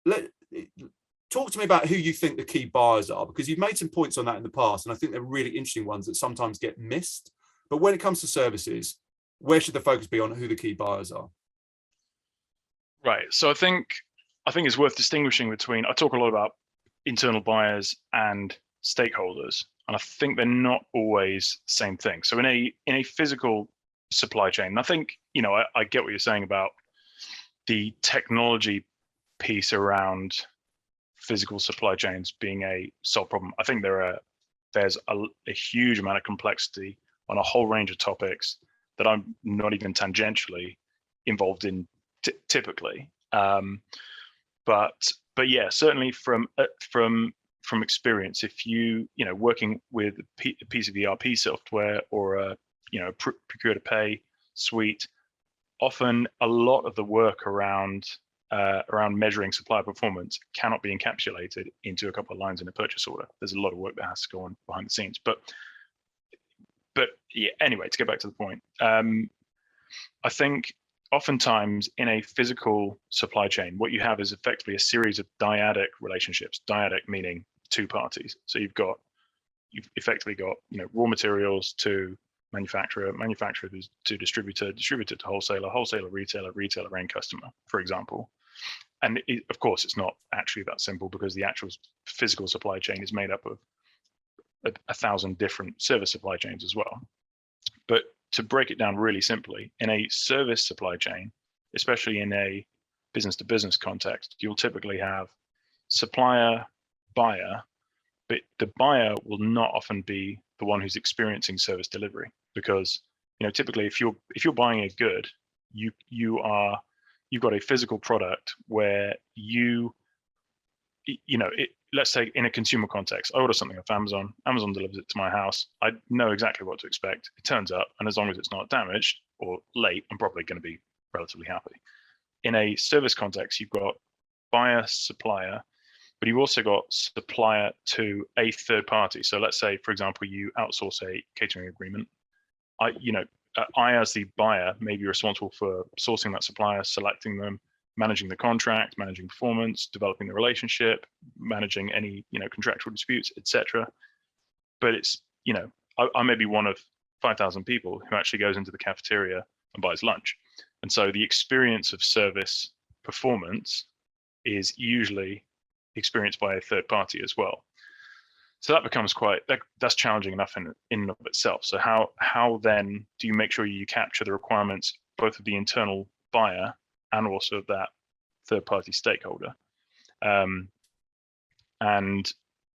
let talk to me about who you think the key buyers are, because you've made some points on that in the past, and I think they're really interesting ones that sometimes get missed. But when it comes to services, where should the focus be on who the key buyers are? Right. So I think it's worth distinguishing between. I talk a lot about internal buyers and stakeholders, and I think they're not always the same thing. So in a physical supply chain, and I think I get what you're saying about the technology piece around physical supply chains being a solved problem. I think there's a huge amount of complexity on a whole range of topics that I'm not even tangentially involved in typically. But yeah, certainly from experience, if working with a piece of ERP software or a procure to pay suite, often a lot of the work around measuring supplier performance cannot be encapsulated into a couple of lines in a purchase order. There's a lot of work that has to go on behind the scenes. But yeah, anyway, to get back to the point, I think oftentimes in a physical supply chain, what you have is effectively a series of dyadic relationships. Dyadic meaning two parties. So you've effectively got raw materials to manufacturer to distributor to wholesaler, retailer end customer, for example. And of course, it's not actually that simple, because the actual physical supply chain is made up of 1,000 different service supply chains as well. But to break it down really simply, in a service supply chain, especially in a business-to-business context, you'll typically have supplier, buyer, but the buyer will not often be the one who's experiencing service delivery, because typically if you're buying a good, you've got a physical product where let's say in a consumer context, I order something off Amazon delivers it to my house. I know exactly what to expect. It turns up, and as long as it's not damaged or late, I'm probably going to be relatively happy. In a service context, you've got buyer, supplier, but you've also got supplier to a third party. So let's say, for example, you outsource a catering agreement. I as the buyer may be responsible for sourcing that supplier, selecting them, managing the contract, managing performance, developing the relationship, managing any contractual disputes, etc. But it's I may be one of 5,000 people who actually goes into the cafeteria and buys lunch, and so the experience of service performance is usually experienced by a third party as well. So that becomes that's challenging enough in and of itself. So how then do you make sure you capture the requirements both of the internal buyer and also that third-party stakeholder? And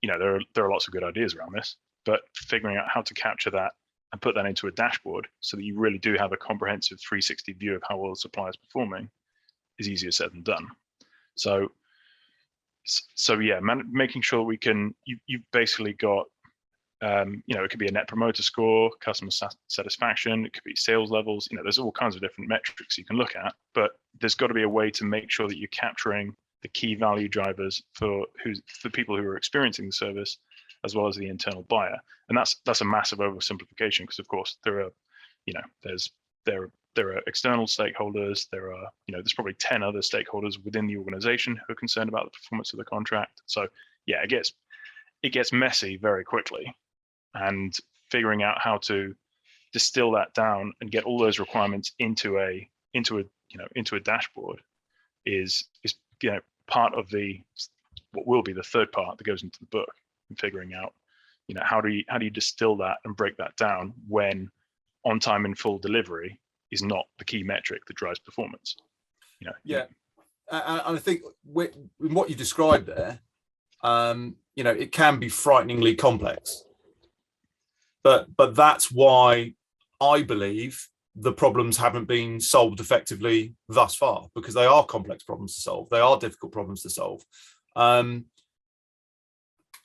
there are lots of good ideas around this, but figuring out how to capture that and put that into a dashboard so that you really do have a comprehensive 360 view of how well the supplier is performing is easier said than done. So yeah, making sure we can. You've basically got it could be a net promoter score, customer satisfaction, it could be sales levels, there's all kinds of different metrics you can look at, but there's got to be a way to make sure that you're capturing the key value drivers for people who are experiencing the service, as well as the internal buyer. And that's a massive oversimplification, because of course there are external stakeholders, there's probably 10 other stakeholders within the organization who are concerned about the performance of the contract. So yeah, it gets messy very quickly, and figuring out how to distill that down and get all those requirements into a dashboard is part of what will be the third part that goes into the book, and figuring out how do you distill that and break that down when on time and full delivery is not the key metric that drives performance. Yeah, and I think in what you described there, it can be frighteningly complex, but that's why I believe the problems haven't been solved effectively thus far, because they are complex problems to solve. They are difficult problems to solve.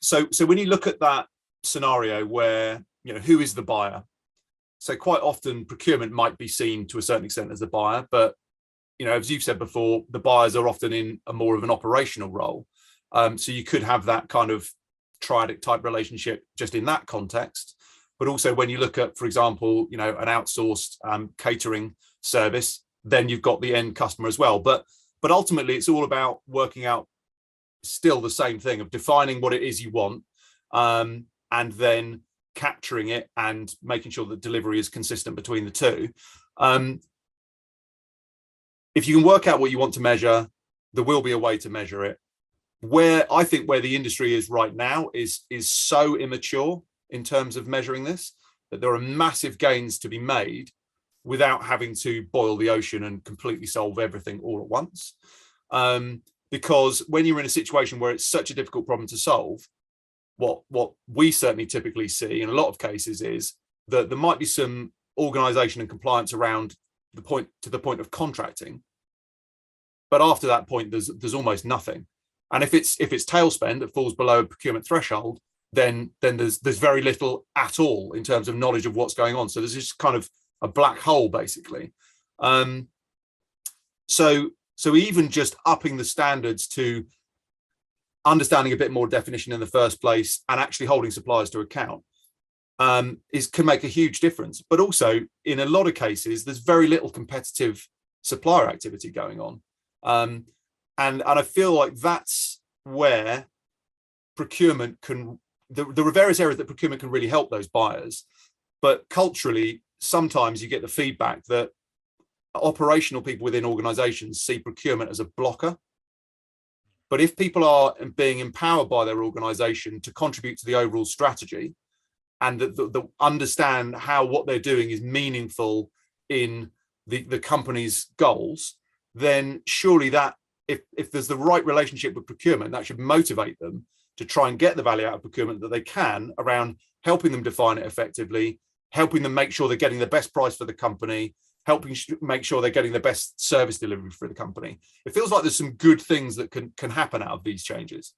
So when you look at that scenario where who is the buyer? So quite often procurement might be seen to a certain extent as a buyer, but as you've said before, the buyers are often in a more of an operational role. So you could have that kind of triadic type relationship just in that context. But also when you look at, for example, an outsourced catering service, then you've got the end customer as well. But ultimately, it's all about working out still the same thing of defining what it is you want, and then capturing it and making sure that delivery is consistent between the two. If you can work out what you want to measure, there will be a way to measure it. Where I think where the industry is right now is so immature in terms of measuring this, that there are massive gains to be made without having to boil the ocean and completely solve everything all at once. Because when you're in a situation where it's such a difficult problem to solve, what we certainly typically see in a lot of cases is that there might be some organization and compliance around the point of contracting, but after that point there's almost nothing. And if it's tail spend that falls below a procurement threshold, then there's very little at all in terms of knowledge of what's going on. So there's just kind of a black hole basically. So even just upping the standards to understanding a bit more definition in the first place and actually holding suppliers to account can make a huge difference. But also in a lot of cases, there's very little competitive supplier activity going on. And I feel like that's where procurement can, there are various areas that procurement can really help those buyers. But culturally, sometimes you get the feedback that operational people within organizations see procurement as a blocker. But if people are being empowered by their organization to contribute to the overall strategy and that understand how what they're doing is meaningful in the company's goals, then surely that if there's the right relationship with procurement, that should motivate them to try and get the value out of procurement that they can around helping them define it effectively, helping them make sure they're getting the best price for the company, helping make sure they're getting the best service delivery for the company. It feels like there's some good things that can happen out of these changes.